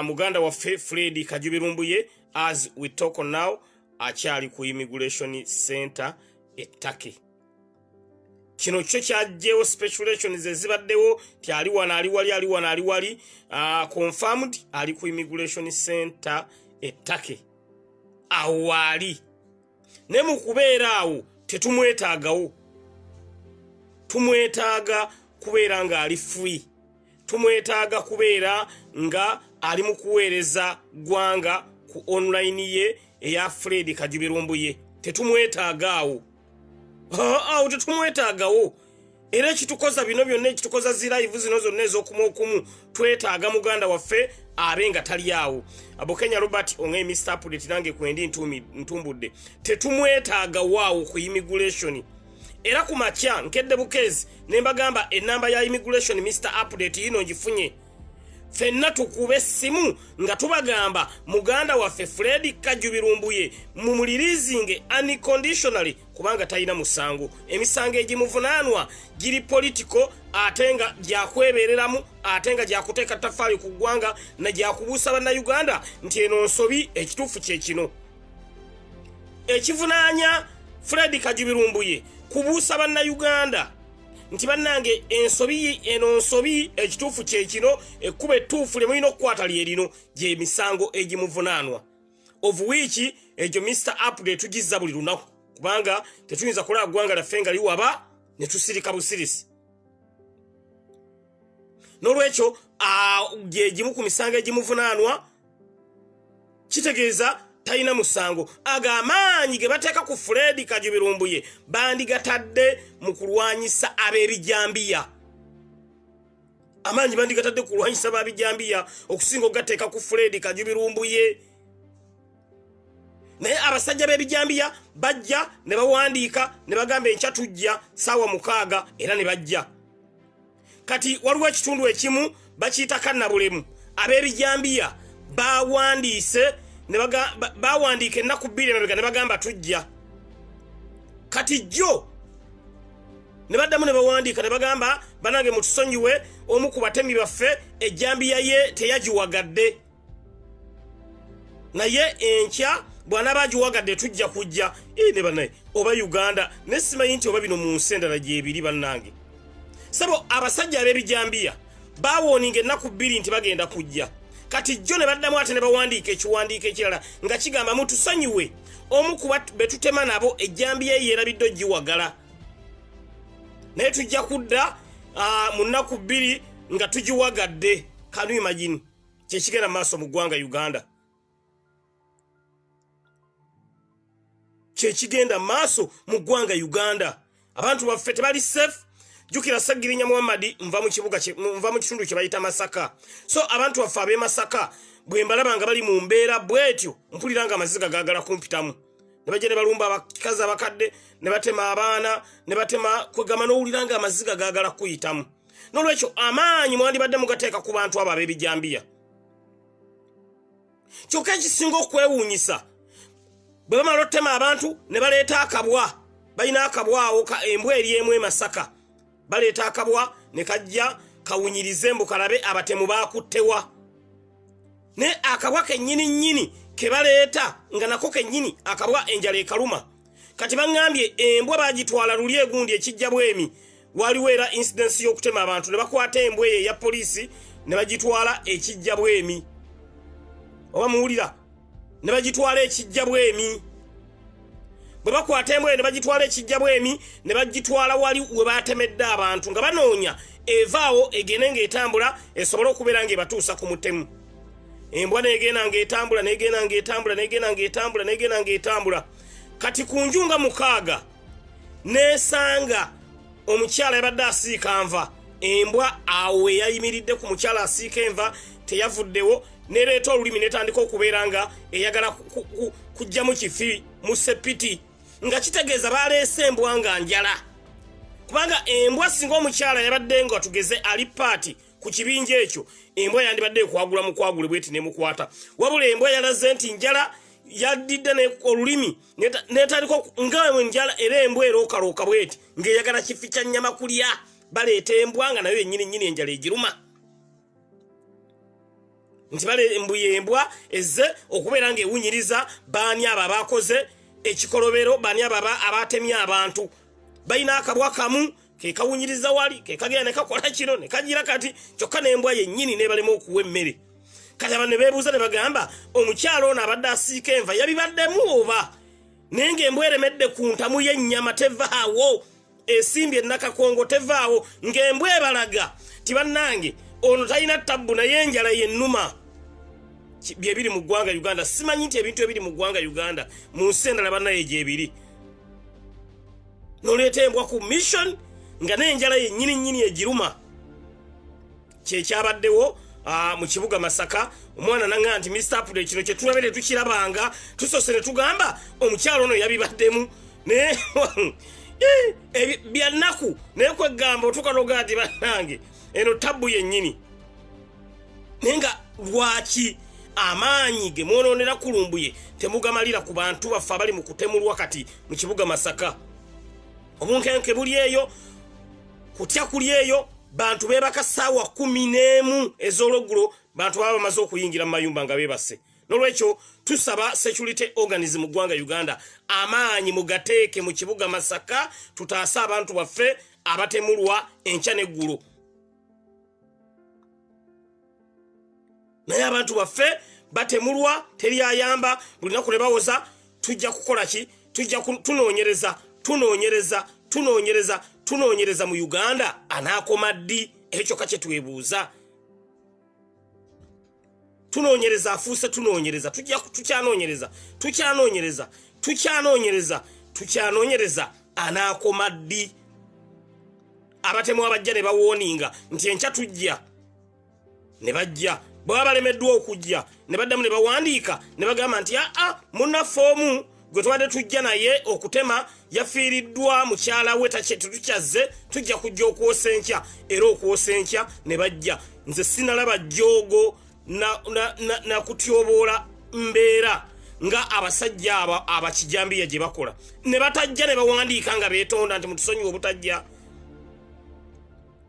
muganda waffe Fred Lumbuye as we talk now akyali ku immigration center ettake. Kino kyo kyajjewo speculations ezibaddewo ti ali wali confirmed ali ku immigration center ettake awali. Ne mu kubeera awo tetumwetaagawo, tumwetaaga kubeera nga ali free, tumwetaaga kubeera nga ali mu kuweereza ggwanga ku online ye eya Fred Lumbuye. Tetumwetaagaawo, awo tetumwetaagawo. Era ekitukoza bino byonna, ekitukoza zi live zino zonna ez'okumu twetaaga muganda waffe abenga tali awo. Abokenya Robert onge Mr. Update nange kwendi ntumbudde. Tetumwetaaga waawo ku immigration. Era ku makya nkedde bukezi ne mbagamba enamba ya immigration Mr. Update yino ngifunye. Fenna tukube essimu nga tubagamba muganda waffe Fred Lumbuye mumulirizinge unconditionally kubanga tayina musango. Emisango egimuvunaanwa giri political atenga gyakwebereramu, atenga gyakuteeka tafali ku ggwanga na gyakubuusa banna Uganda nti eno nsobi ekituufu kye kino. Ekivunaanya Fred Lumbuye kubuusa banna Uganda nti bannange eno nsobi ekituufu kye kino, ekkuba ettuufu lye mulina okukwata lye lino, gye misango egimuvunaanwa. Of which egyo Mr. Update tugizza buli lunaku kubanga tetuyinza kulaba ggwanga lyaffe nga liwaba ne tusirika busirisi. N'olwekyo gye gimu ku misango egimuvunaanwa, kitegeeza tayina musango. Agamaanyi ge bateeka ku Fred Lumbuye bandigatadde mu kulwanyisa ab'ebijambiya. Amaanyi bandigatadde ku kulwanyisa ab'ebijambiya okusinga okugateeka ku Fred Lumbuye. Naye abasajja b'ebijambiya bajja ne bawandiika ne bagamba enkya tujja ssaawa 6 era ne bajja. Kati waliwo ekitundu ekimu bakiyita kannabulemu. Ab'ebijambiya bawandiise bawandiika ennaku 2 emabega ne bagamba tujja. Kati jjo ne baddamu ne bawandiika ne bagamba banange mutusonyiwe, omu ku batemi baffe ejjambiya ye teyagiwagadde, naye enkya bwana bagiwagadde tujja kujja. Ne banaye oba Uganda ne simanyi nti oba bino mu nsi endala gyebiri bannange. Sabo abasajja ab'ebijambiya bawooninga ennaku 2 nti bagenda kujja. Kati jjo ne baddamu ate ne bawandiika ekiwandiiko ekirala nga kigamba mutusonyiwe, omu ku betutema nabo ejjambiya ye erabidde ogiwagala, naye tujja kudda mu nnaku 2 nga tugiwagadde. Can you imagine kyekigenda maaso mu ggwanga Uganda? Kyekigenda maaso mu ggwanga Uganda. Abantu baffe tebali safe. Jukira Sagirinya Muhammad nva mu kitundu kye bayita Masaka. So abantu baffe ab'e Masaka bwe mbalaba nga bali mu mbeera bwetyo mpulira nga amaziga gaagala kumpitamu. Ne bajja ne balumba abakazi abakadde, ne batema abaana, ne batema kwegama n'owulira nga amaziga gaagala kuyitamu. N'olwekyo amaanyi mwandibadde mugateeka ku bantu abo ab'ebijambiya. Kyokka ekisinga okwewuunyisa bwe bamala otema abantu ne baleeta akabwa. Balina akabwa awo embwa eri emu e Masaka. Baleeta akabwa ne kajja kawunyirize mbu kalabe abatemu bakuttewa. Ne akabwa kennyini ke baleeta nga nako kennyini akabwa enjala ekaluma. Kati bangambye embwa bagitwala luli egundi ekijja bwemi. Waliwo era incidence y'okutema abantu ne bakwata embwa ya poliisi ne bagitwala ekijja bwemi. Oba muwulira? Ne bagitwala ekijja bwemi. Bwe bakwata embwa ne bagitwala ekijja bwemi ne bagitwala wali we batemedde abantu nga banoonya evaawo egene ng'etambula esobole okubeera ng'ebatuusa ku mutemu. Embwa n'egenda ng'etambula. Kati ku njunga 6 n'esanga omukyala yabadde asiika nva. Embwa awo eyayimiridde ku mukyala asiika enva teyavuddewo, nereeta olulimi netandika okubeera nga eyagala kujjamu kifi mu sepiti, nga kitegeeza baleese embwa nga njala. Kubanga embwa singa omukyala yabadde nga tugeze ali paati ku kibinja ekyo, embwa yandibadde ekwagula mu kwagule bweti nemukwata. Wabula embwa yalaze nti njala yadidde ne olulimi netandika nga njala era embwa erookalooka bweti ng'eyagala kifi kya nnyama kulya. Baleeta embwa nga nayo yennyini enjala egiruma. nti Lumbuye embwa ezze okubeera ng'ewunyiriza baani abo abakoze ekikolobero, baani abo abatemye abantu. Balina akabwa kamu ke kawunyiriza wali ke kagenda ne kakola kino ne kagira kati kyokka n'embwa yennyini n'ebalema okuwa emmere. Kati abantu ne beebuuza ne bagamba omukyalo ono abadde asiika enva yabibaddemu oba naye ng'embwa eremedde ku ntamu y'ennyama tevaawo, esimbye Nakakongo tevaawo, ng'embwa ebalaga ti bannange ono talina ttabbu naye enjala yennuma. Bye biri mu ggwanga Uganda. Simanyi nti ebintu ebiri mu ggwanga Uganda mu nsi endala bannaye gyebiri. Noleeta embwa ku mission nga n'enjala yennyini egiruma. Kyekyabaddewo mu kibuga Masaka. Omwana nanga nti Mr. Pude kino kye tulabire tukirabanga tusose ne tugamba omukyalo ono yabibaddemu ne byannaku naye kwegamba otukanoga nti bannange eno tabbu yennyini. Naye nga lwaki amaanyi ge mwonoonera ku Lumbuye temugamalira ku bantu baffe abali mu kutemulwa kati mu kibuga Masaka? Obunkenke buli eyo, kutya kuli eyo, bantu beebaka ssaawa 11 ez'olweggulo, bantu baba bamaze okuyingira mu mayumba nga beebase. N'olwekyo tusaba security organism mu ggwanga Uganda amaanyi mugateeke mu kibuga Masaka tutaase abantu baffe abatemulwa enkya n'eggulo. Naye abantu baffe batemulwa teri ayamba, buli naku ne bawoza tujja kukola ki? Tujja tunoonyereza mu Uganda anaakoma ddi? Ekyo kye twebuuza. Tunoonyereza afuuse tunoonyereza, tukyanoonyereza anaakoma ddi? Abatemu abajja ne bawooninga nti enkya tujja ne bajja, bwaba balemeddwa okujja ne baddamu ne bawandiika ne bagamba nti munnafoomu gwe tubadde tujja naye okutema yafiiriddwa mukyala we tetukyazze, tujja kujja okwosa enkya. Era okwosa enkya ne bajja. Nze sinalaba jjoogo na kutyoboola mbeera nga abasajja abakijambiya gye bakola. Ne batajja ne bawandiika nga beetonda nti mutusonyiwe obutajja.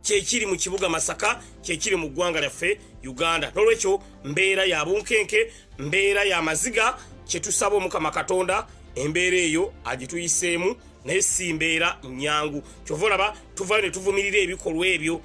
Kyekiri mu kibuga Masaka, kyekiri mu ggwanga lyaffe Uganda. N'olwekyo mbeera ya bunkenke, mbeera ya maziga, kyetusaba Omukama Katonda embeera eyo agituyiseemu naye si mbeera nnyangu. Kyova olaba tuvaayo ne tuvumirira ebikolwa ebyo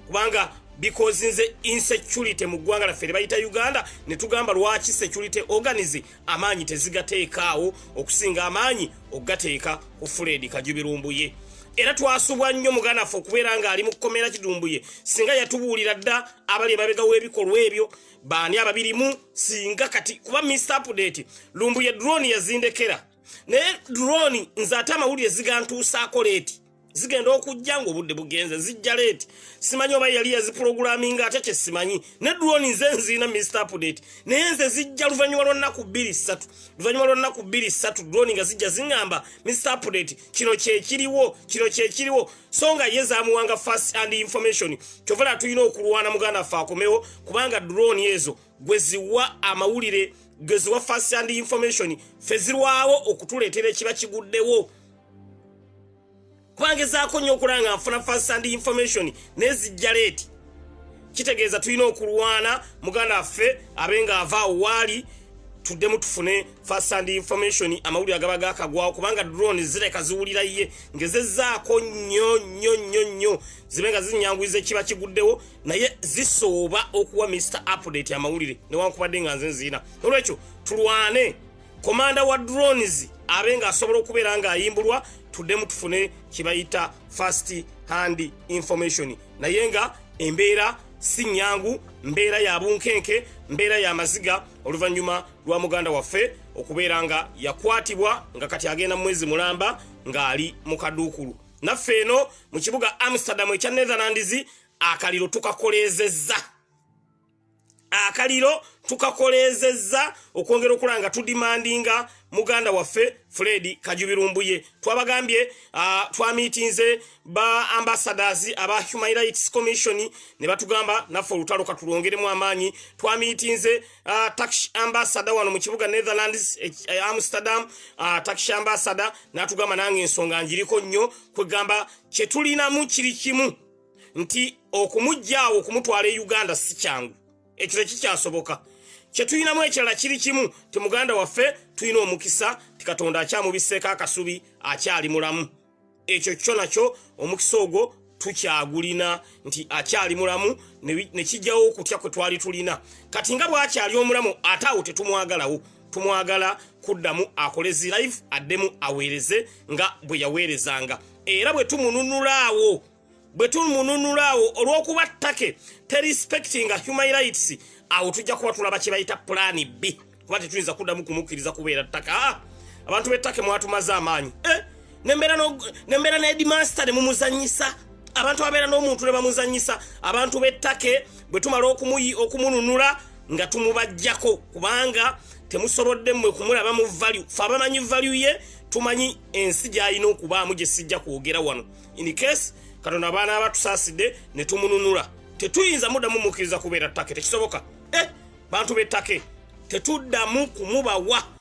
kubanga because nze insecurity mu ggwanga lyaffe bayita Uganda ne tugamba lwaki security organism amaanyi tezigateekaawo okusinga amaanyi okugateeka ku Fred Lumbuye. Era twasubwa nnyo muganda waffe okubeera nga ali mu kukomera Lumbuye. Singa yatubuulira dda abali emabega w'ebikolwa ebyo baani ababirimu singa kati kuba Mr. Update Lumbuye drone yazindekera naye drone nze ate amawulire zigantuusaako leeti zigenda okujja ng'obudde bugenze zijja leeti. Simanyi oba yali yaziprogramming ate kye simanyi. Ne drone nze nziina Mr. Update naye nze zijja luvannyuma lwa nnaku 2-3 drone nga zijja ziŋŋamba Mr. Update kino kyekiriwo so nga ye zaamuwanga first hand information. Kyova tulina okulwana muganda waffe akomewo kubanga drone ezo gwe ziwa amawulire, gwe ziwa first hand information, ffe zirwawo okutuleetera ekiba kiguddewo. Kubangezaako nnyo okulanga nfuna first hand information nezijja leeti. Kitegeeza tulina okulwana muganda waffe abenga avaawo waali tuddemu tufune first hand information amawulire agaba gaakagwawo kubanga drone zireka ziwulira ye ngezezzaako nnyo zibenga zinnyanguliza ekiba kiguddewo naye zisooba okuwa Mr. Update amawulire newankubadde nga nze nziina. Olwekyo tulwane komanda wa drones abenga asobola okubeera nga ayimbulwa tuddemu tufune kibayita first hand information naye nga embeera si nnyangu, mbeera ya bunkenke, mbeera ya maziga oluvannyuma lwa muganda waffe okubeera nga yakwatibwa nga kati agenda mwezi mulamba ng'ali mu kaduukulu. Naffe eno mu kibuga Amsterdam ekya Netherlands akaliro tukakoleezezza okwongera okulanga tudimandinga muganda waffe Fred Lumbuye. Twabagambye twamiitinze ba ambassadors aba Human Rights Commission ne batugamba naffe olutalo katulongeremu amaanyi. Twamiitinze tax ambassador wano mu kibuga Netherlands Amsterdam, tax ambassador natugamba nange ensonga njiriko nnyo kwegamba kye tulinamu kiri kimu nti okumujjaawo okumutwala e Uganda si kyangu. ekyo tekikyasoboka. Kye tulinamu ekirala kiri kimu, ti muganda waffe tulina omukisa ti Katonda akyamubisseeko akasubi akyali mulamu. Ekyo kyo nakyo omukisa ogwo tukyagulina nti akyali mulamu ne kijjawo okutya kwe twali tulina. Kati nga bw'akyali omulamu ate awo tetumwagalawo. Tumwagala kuddamu akole zi life addemu aweereze nga bwe yaweerezanga. Era bwe tumununulaawo olw'okuba ttake terespectinga human rights, awo tujja kuba tulaba kye bayita plan B. Kuba tetuyinza kuddamu kumukkiriza kubeera ttaka. Abantu b'ettake mwatumaze amaanyi. Nembeera ne headmaster ne mumuzannyisa. Abantu abeera n'omuntu ne bamuzannyisa. Abantu b'ettake bwe tumala okumununula nga tumubajjako kubanga temusobodde mmwe kumulaba mu value. Fe abamanyi value ye tumanyi ensi gy'alina okubaamu gye sijja kwogera wano. In case Katonda abaana abatusaasidde ne tumununula, tetuyinza muddamu mukkiriza kubeera ttake, tekisoboka. Bantu b'ettake tetuddamu kumubawa.